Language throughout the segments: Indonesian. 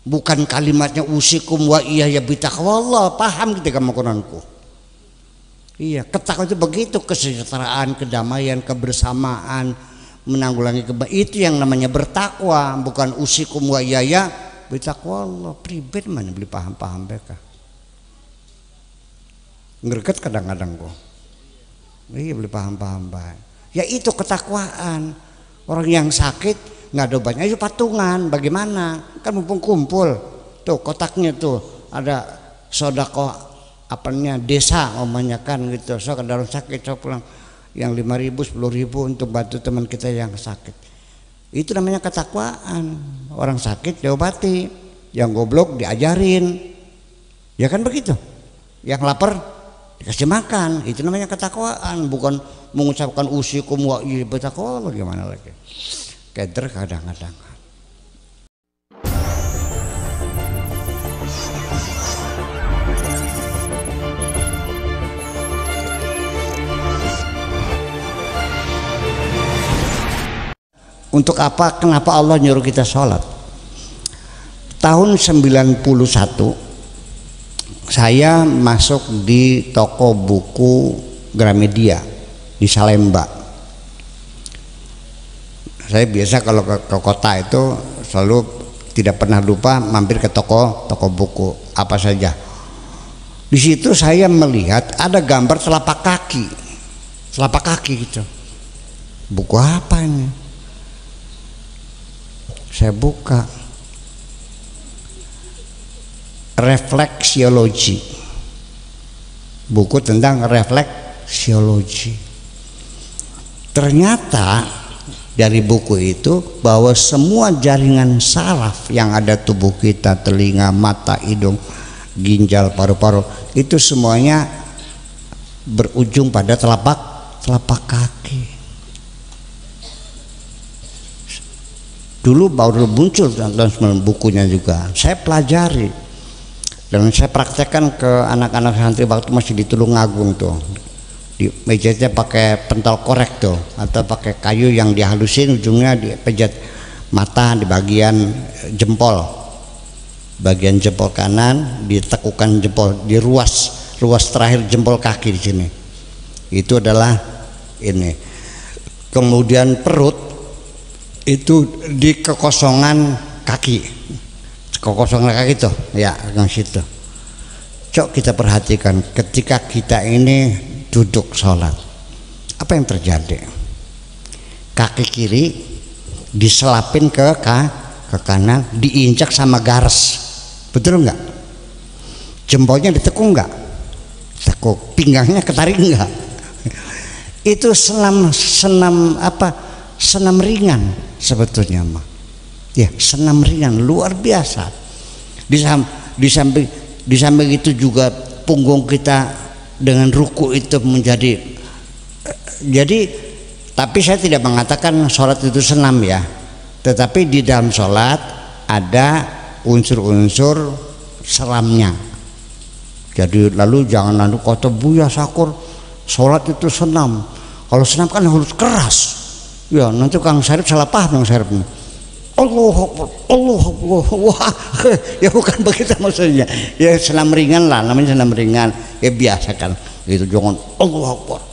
Bukan kalimatnya usikum wa iyaya bitaqwallah. Paham kita kemakonanku. Iya, ketakwa itu begitu, kesejahteraan, kedamaian, kebersamaan, menanggulangi itu yang namanya bertakwa, bukan usikum wa iyaya bitaqwallah. Pribadi mana beli paham-paham mereka. Ngereket kadang-kadang kok. Iya beli paham-paham baik. Ya itu ketakwaan. Orang yang sakit nggak ada obatnya, ayo patungan. Bagaimana? Kan mumpung kumpul. Tuh kotaknya tuh ada sodako apanya desa omanya kan gitu. So kalau sakit so pulang yang 5.000 10.000 untuk bantu teman kita yang sakit. Itu namanya ketakwaan. Orang sakit diobati, yang goblok diajarin. Ya kan begitu. Yang lapar dikasih makan, itu namanya ketakwaan, bukan mengucapkan usikum wa bertakwa. Gimana lagi? Keder kadang-kadang. Untuk apa? Kenapa Allah nyuruh kita sholat? Tahun 91 saya masuk di toko buku Gramedia di Salemba. Saya biasa kalau ke kota itu selalu tidak pernah lupa mampir ke toko buku apa saja. Di situ saya melihat ada gambar telapak kaki gitu. Buku apa ini? Saya buka. Refleksiologi, buku tentang refleksiologi. Ternyata dari buku itu bahwa semua jaringan saraf yang ada tubuh kita, telinga, mata, hidung, ginjal, paru-paru, itu semuanya berujung pada telapak kaki. Dulu baru muncul dalam bukunya juga. Saya pelajari. Dan saya praktekkan ke anak-anak santri waktu masih di Tulungagung tuh. Di mejanya pakai pentol korek tuh, atau pakai kayu yang dihalusin, ujungnya dipejat mata di bagian jempol. Bagian jempol kanan ditekukan jempol di ruas terakhir jempol kaki di sini. Itu adalah ini. Kemudian perut itu di kekosongan kaki. Kekosongan kaki itu ya yang situ. Cok kita perhatikan ketika kita ini duduk sholat, apa yang terjadi? Kaki kiri diselapin ke kanan, diinjak sama garis, betul nggak? Jempolnya ditekuk nggak? Tekuk. Pinggangnya ketarik nggak? Itu senam ringan sebetulnya mah. Ya, senam ringan luar biasa. Di samping itu juga punggung kita dengan ruku itu menjadi. Jadi, tapi saya tidak mengatakan sholat itu senam ya. Tetapi di dalam sholat ada unsur-unsur seramnya. Jadi lalu jangan lalu kata Buya Sakur sholat itu senam. Kalau senam kan harus keras. Ya nanti Kang Syarif salah paham Kang Syarif. Allah wah ya bukan begitu maksudnya. Ya senam ringan lah, namanya senam ringan. Ya biasa kan itu, jangan Allah Akbar.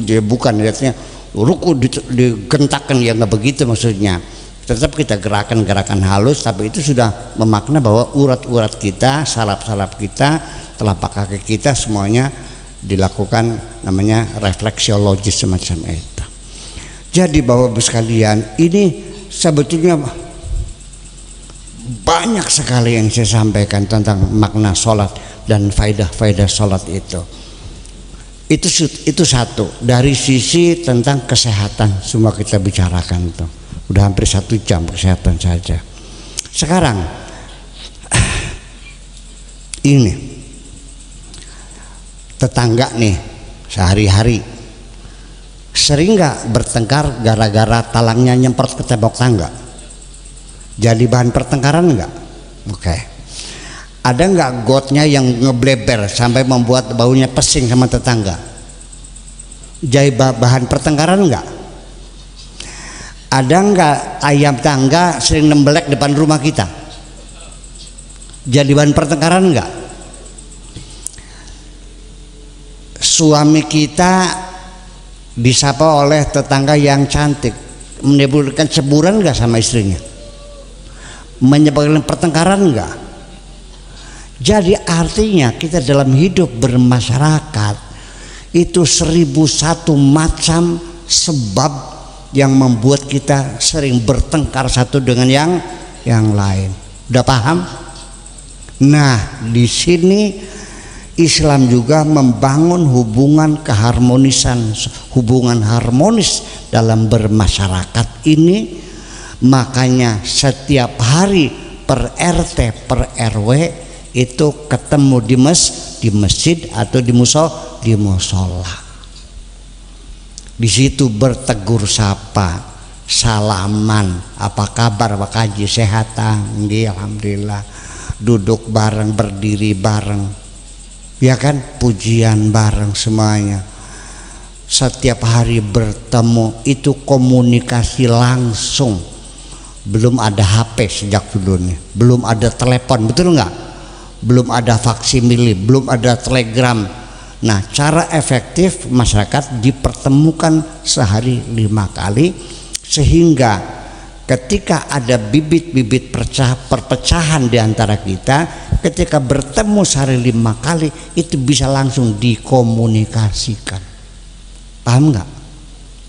Dia bukan lihatnya ruku digentakkan, ya nggak begitu maksudnya. Tetap kita gerakan halus, tapi itu sudah memakna bahwa urat-urat kita, saraf-saraf kita, telapak kaki kita semuanya dilakukan namanya refleksiologi semacam itu. Jadi Bapak-Ibu sekalian, ini sebetulnya banyak sekali yang saya sampaikan tentang makna sholat dan faedah-faedah sholat itu. Itu satu dari sisi tentang kesehatan, semua kita bicarakan itu. Udah hampir 1 jam kesehatan saja. Sekarang ini tetangga nih sehari-hari sering nggak bertengkar gara-gara talangnya nyemprot ke tembok tangga? Jadi bahan pertengkaran nggak? Oke. Ada nggak gotnya yang ngebleber sampai membuat baunya pesing sama tetangga? Jadi bahan pertengkaran nggak? Ada nggak ayam tangga sering nembelek depan rumah kita? Jadi bahan pertengkaran enggak? Suami kita disapa oleh tetangga yang cantik, menimbulkan cemburuan enggak sama istrinya? Menyebabkan pertengkaran enggak? Jadi artinya kita dalam hidup bermasyarakat itu 1001 macam sebab yang membuat kita sering bertengkar satu dengan yang lain. Udah paham? Nah, di sini Islam juga membangun hubungan keharmonisan, hubungan harmonis dalam bermasyarakat ini. Makanya setiap hari per RT per RW itu ketemu di masjid atau di musola. Di situ bertegur sapa, salaman, apa kabar Pak Haji, sehat? Alhamdulillah. Duduk bareng, berdiri bareng. Ya kan, pujian bareng semuanya. Setiap hari bertemu itu komunikasi langsung. Belum ada HP sejak dulunya, belum ada telepon, betul nggak? Belum ada faksimile, belum ada telegram. Nah, cara efektif masyarakat dipertemukan sehari 5 kali, sehingga ketika ada bibit-bibit perpecahan di antara kita, ketika bertemu sehari 5 kali itu bisa langsung dikomunikasikan. Paham nggak?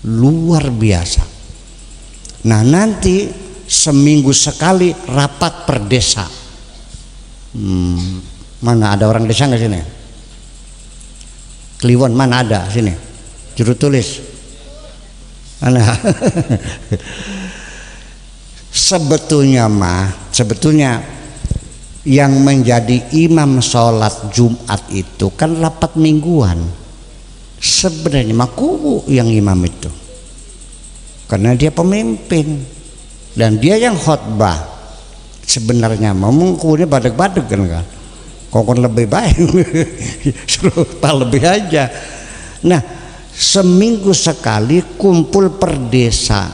Luar biasa. Nah, nanti seminggu sekali rapat per desa. Mana ada orang desa nggak sini? Kliwon mana ada sini? Juru tulis mana? Sebetulnya yang menjadi imam sholat Jumat itu kan rapat mingguan. Sebenarnya kubu yang imam itu, karena dia pemimpin dan dia yang khotbah. Sebenarnya kubunya badek-badek kan, kokon lebih baik suruh lebih aja. Nah, seminggu sekali kumpul per desa,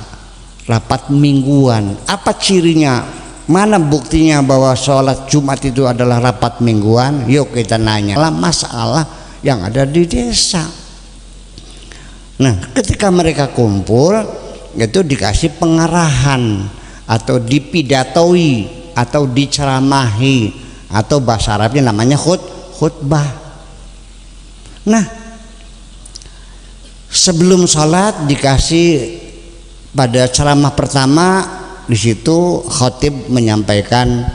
rapat mingguan. Apa cirinya? Mana buktinya bahwa sholat Jumat itu adalah rapat mingguan? Yuk kita nanya lah masalah yang ada di desa. Nah, ketika mereka kumpul itu dikasih pengarahan atau dipidatoi atau diceramahi, atau bahasa Arabnya namanya khutbah. Nah, sebelum sholat dikasih pada ceramah pertama, di situ khatib menyampaikan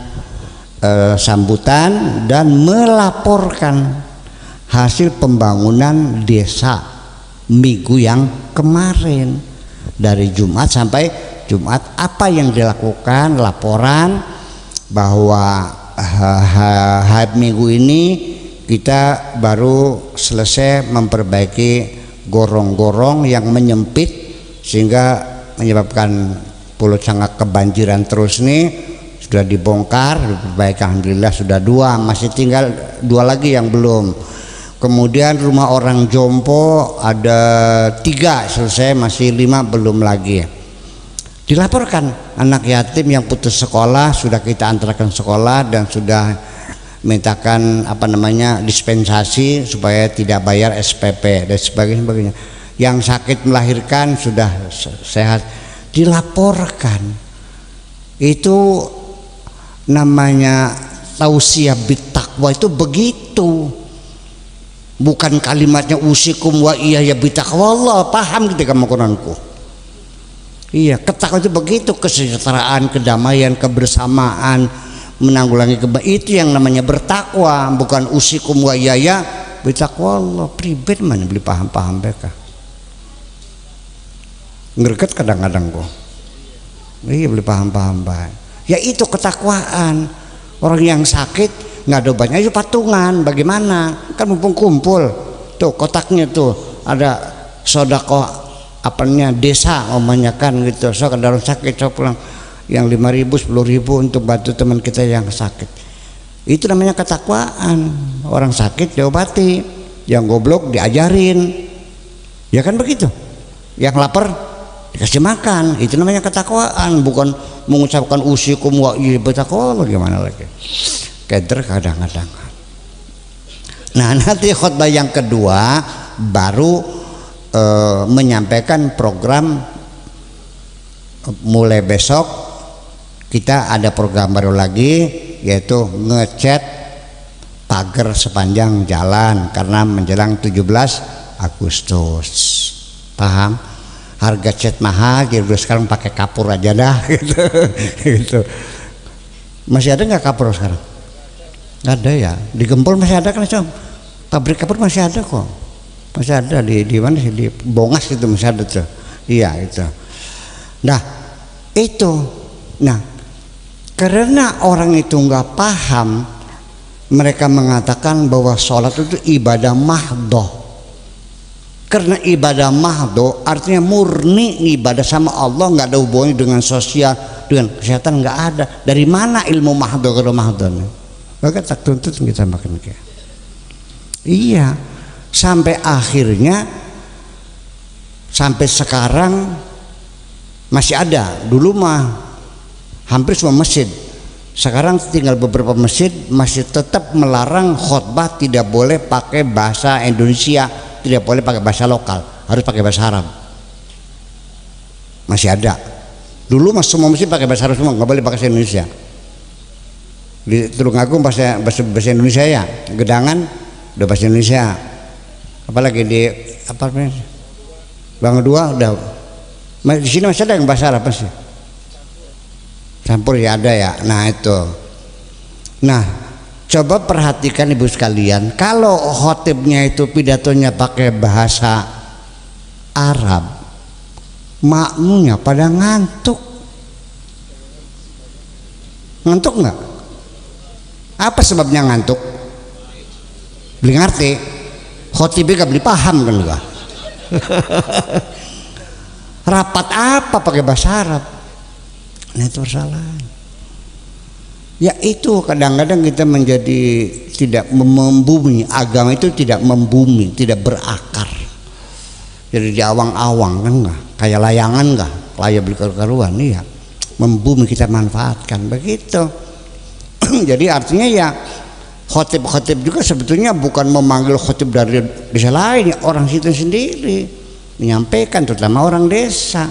sambutan dan melaporkan hasil pembangunan desa minggu yang kemarin, dari Jumat sampai Jumat apa yang dilakukan, laporan bahwa minggu ini kita baru selesai memperbaiki gorong-gorong yang menyempit sehingga menyebabkan Pulau Cangak kebanjiran terus nih, sudah dibongkar, diperbaiki, alhamdulillah sudah 2, masih tinggal 2 lagi yang belum. Kemudian rumah orang jompo ada 3 selesai, masih 5 belum lagi. Dilaporkan anak yatim yang putus sekolah sudah kita antarkan sekolah dan sudah mintakan dispensasi supaya tidak bayar SPP dan sebagainya. Yang sakit melahirkan sudah sehat, dilaporkan. Itu namanya tausiah bittaqwa, itu begitu. Bukan kalimatnya usikum wa iya ya bittaqwa Allah, paham ketika Quranku. Iya, ketakwaan itu begitu, kesejahteraan, kedamaian, kebersamaan, menanggulangi itu yang namanya bertakwa, bukan usikum wa iya ya bittaqwa Allah. Pribadi mana beli paham-paham mereka. Ngereket kadang-kadang kok. Iya, beli paham-paham baik. Ya itu ketakwaan. Orang yang sakit nggak ada obatnya, itu patungan. Bagaimana? Kan mumpung kumpul tuh kotaknya tuh ada sodako desa ngomongnya kan gitu. So kalau orang sakit so pulang yang 5.000 10.000 untuk bantu teman kita yang sakit. Itu namanya ketakwaan. Orang sakit diobati, yang goblok diajarin, ya kan begitu. Yang lapar dikasih makan, itu namanya ketakwaan, bukan mengucapkan usikum wa bittaqwa. Gimana lagi? keder kadang-kadang. Nah nanti khutbah yang kedua baru menyampaikan program. Mulai besok kita ada program baru lagi, yaitu ngecat pagar sepanjang jalan karena menjelang 17 Agustus. Paham? Harga cat mahal, jadi sekarang pakai kapur aja dah gitu. Gitu. Masih ada nggak kapur sekarang? Nggak ada ya. Di Gempol masih ada kan, Com? Pabrik kapur masih ada kok. Masih ada di mana sih, di Bongas itu masih ada tuh. Iya itu. Nah itu, nah karena orang itu nggak paham, mereka mengatakan bahwa sholat itu ibadah mahdoh. Karena ibadah mahdoh artinya murni ibadah sama Allah, nggak ada hubungannya dengan sosial, dengan kesehatan, nggak ada. Dari mana ilmu mahdoh kalau mahdoh? Maka tak tuntut kita makan kayak. Iya, sampai akhirnya sampai sekarang masih ada. Dulu mah hampir semua masjid, sekarang tinggal beberapa masjid masih tetap melarang khutbah tidak boleh pakai bahasa Indonesia, tidak boleh pakai bahasa lokal, harus pakai bahasa Arab. Masih ada. Dulu mas semua masjid pakai bahasa Arab semua, nggak boleh pakai bahasa Indonesia. Di Tulungagung bahasa Indonesia ya, Gedangan udah bahasa Indonesia. Apalagi di apa namanya? Bang Dua udah. Di sini masih ada yang bahasa Arab sih. Campur ya ada ya. Nah itu. Nah coba perhatikan ibu sekalian, kalau khotibnya itu pidatonya pakai bahasa Arab, makmunya pada ngantuk. Ngantuk nggak? Apa sebabnya ngantuk? Beli ngerti. Khotibnya gak beli paham kan enggak? Rapat apa pakai bahasa Arab? Nah itu persoalan. Ya itu kadang-kadang kita menjadi tidak membumi, agama itu tidak membumi, tidak berakar. Jadi di awang-awang kan enggak, kayak layangan enggak, layak beli karuan, iya. Membumi kita manfaatkan begitu. Jadi artinya ya khotib-khotib juga sebetulnya bukan memanggil khotib dari desa lain, orang situ sendiri menyampaikan, terutama orang desa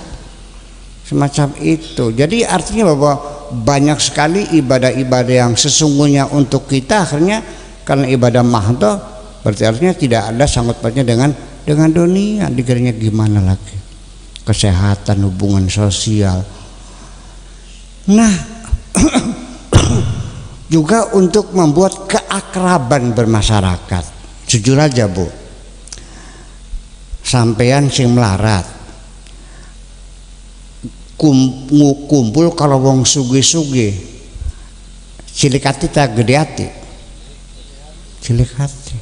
semacam itu. Jadi artinya bahwa banyak sekali ibadah-ibadah yang sesungguhnya untuk kita akhirnya karena ibadah mahdoh, berarti artinya tidak ada sangkut pautnya dengan dunia. Dikiranya gimana lagi, kesehatan, hubungan sosial. Nah juga untuk membuat keakraban bermasyarakat. Jujur aja Bu, sampean sing melarat kumpul kalau wong sugih-sugih, cilik hati tak gede hati, cilik hati,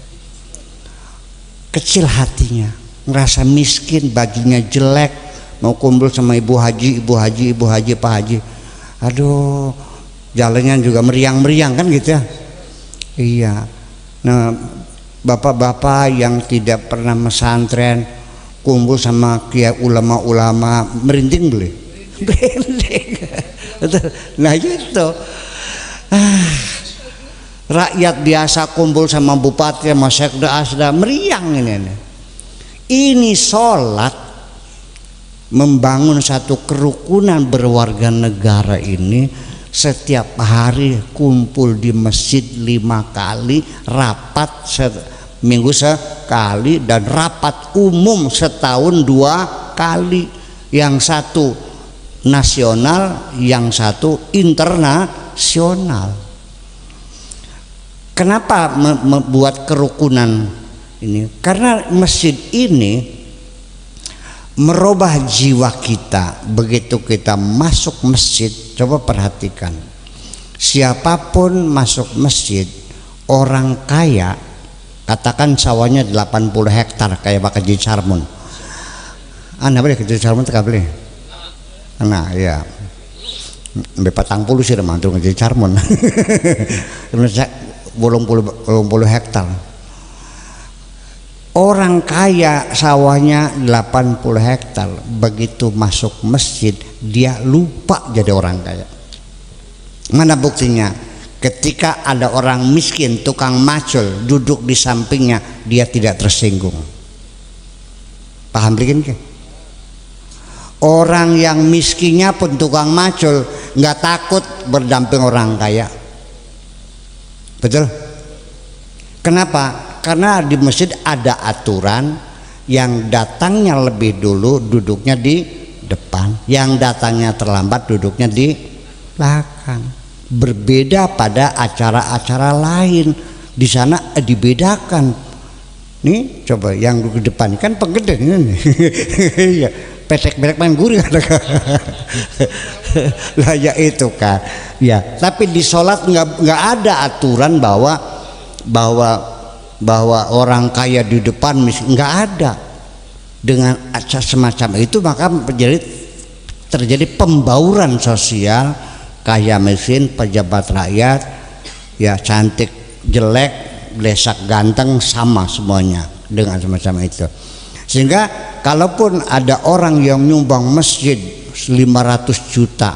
kecil hatinya, ngerasa miskin, bajunya jelek, mau kumpul sama ibu haji, pak haji, aduh jalannya juga meriang-meriang kan gitu ya. Iya. Nah bapak-bapak yang tidak pernah pesantren kumpul sama kiai ulama-ulama merinding beli. Merinding. Nah gitu. Rakyat biasa kumpul sama bupati sama sekda asda meriang ini. Ini sholat membangun satu kerukunan berwarga negara ini. Setiap hari kumpul di masjid 5 kali, rapat minggu sekali, dan rapat umum setahun 2 kali. Yang satu nasional, yang satu internasional. Kenapa membuat kerukunan ini? Karena masjid ini merubah jiwa kita. Begitu kita masuk masjid, coba perhatikan, siapapun masuk masjid, orang kaya, katakan sawahnya 80 hektar kayak Pak Haji Sarmun. Anda boleh ke Sarmun tak boleh? Nah ya, 40 sih mantul ke Sarmun. 80 hektar. Orang kaya sawahnya 80 hektar, begitu masuk masjid dia lupa jadi orang kaya. Mana buktinya? Ketika ada orang miskin, tukang macul duduk di sampingnya, dia tidak tersinggung. Paham bikin ke? Orang yang miskinnya pun tukang macul nggak takut berdamping orang kaya. Betul? Kenapa? Karena di masjid ada aturan, yang datangnya lebih dulu duduknya di depan, yang datangnya terlambat duduknya di belakang. Berbeda pada acara-acara lain, di sana dibedakan. Nih coba yang di depan kan penggede ini. Iya, pesek-pesek main gurih ada. Lah ya itu kan. Ya, tapi di sholat nggak ada aturan bahwa orang kaya di depan, miskin, nggak ada. Dengan acara semacam itu maka terjadi pembauran sosial, kaya miskin, pejabat rakyat, ya cantik jelek, blesak ganteng, sama semuanya dengan semacam itu. Sehingga kalaupun ada orang yang nyumbang masjid 500 juta,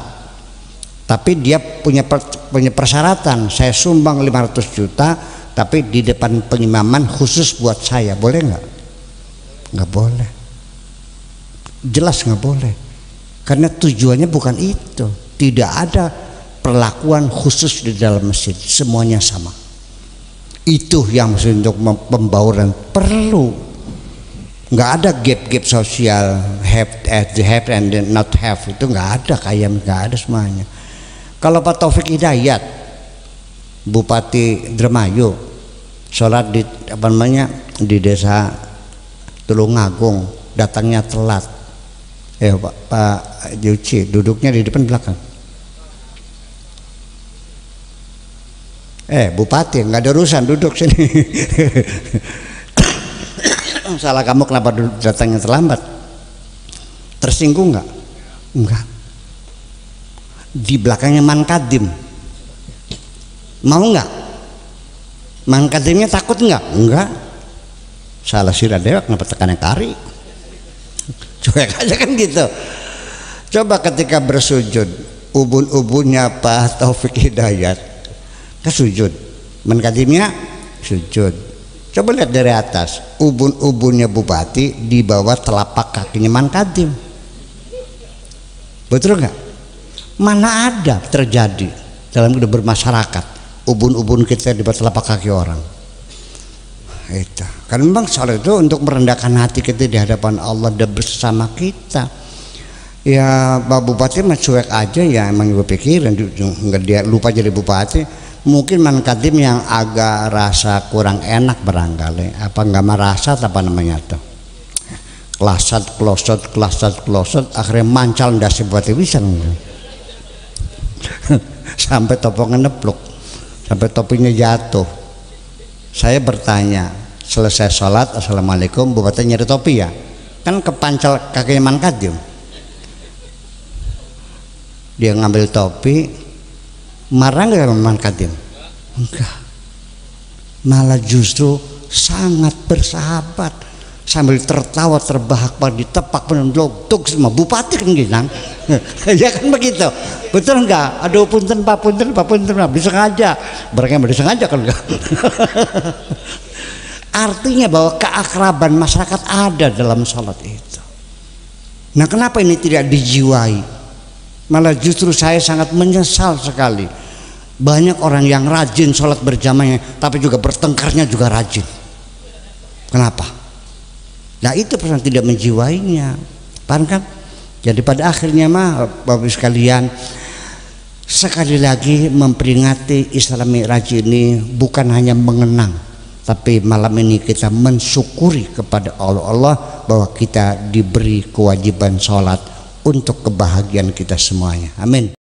tapi dia punya persyaratan, saya sumbang 500 juta tapi di depan pengimaman khusus buat saya, boleh nggak? Nggak boleh, jelas nggak boleh, karena tujuannya bukan itu. Tidak ada perlakuan khusus di dalam masjid, semuanya sama. Itu yang maksud untuk pembauran. Perlu, nggak ada gap sosial, have and not have, itu nggak ada, kayak nggak ada semuanya. Kalau Pak Taufik Hidayat, Bupati Indramayu, sholat di di desa Tulungagung, datangnya telat, Pak Juci duduknya di depan belakang. Bupati nggak ada urusan, duduk sini. Salah kamu, kenapa datangnya terlambat? Tersinggung nggak? Enggak. Di belakangnya Mankadim, mau nggak? Mankadimnya takut nggak? Enggak. Salah sirah dewa, kenapa tekannya kari? Cuek aja kan gitu. Coba ketika bersujud, ubun-ubunnya Pak Taufik Hidayat kan sujud, Mankadimnya sujud. Coba lihat dari atas, ubun-ubunnya bupati di bawah telapak kakinya Mankadim. Betul nggak? Mana ada terjadi dalam bermasyarakat ubun-ubun kita di bawah telapak kaki orang. Itu kan memang soal itu untuk merendahkan hati kita di hadapan Allah dan bersama kita. Ya Pak Bupati mah cuek aja, ya emang gue pikirin nggak, dia lupa jadi bupati. Mungkin Mankadim yang agak rasa kurang enak barangkali, apa nggak merasa apa namanya tuh, kelasat klosot, akhirnya mancal ndasi bupati bisa sampai topongnya nepluk, sampai topinya jatuh. Saya bertanya selesai sholat, assalamualaikum, bupati nyari topi ya, kan kepancal kakinya Mankadim. Dia ngambil topi, marah nggak sama Mankadim? Enggak, malah justru sangat bersahabat, sambil tertawa terbahak-bahak, ditepak penendok semua. Bupati kan gitu, ya kan begitu, betul enggak? Aduh punten pak, punten disengaja, mereka disengaja kan enggak? Artinya bahwa keakraban masyarakat ada dalam sholat itu. Nah kenapa ini tidak dijiwai? Malah justru saya sangat menyesal sekali, banyak orang yang rajin sholat berjamaah tapi juga bertengkarnya juga rajin. Kenapa? Nah itu persoalan tidak menjiwainya, paham kan? Jadi pada akhirnya mah Bapak sekalian, sekali lagi memperingati Isra Mi'raj ini bukan hanya mengenang, tapi malam ini kita mensyukuri kepada Allah bahwa kita diberi kewajiban sholat untuk kebahagiaan kita semuanya. Amin.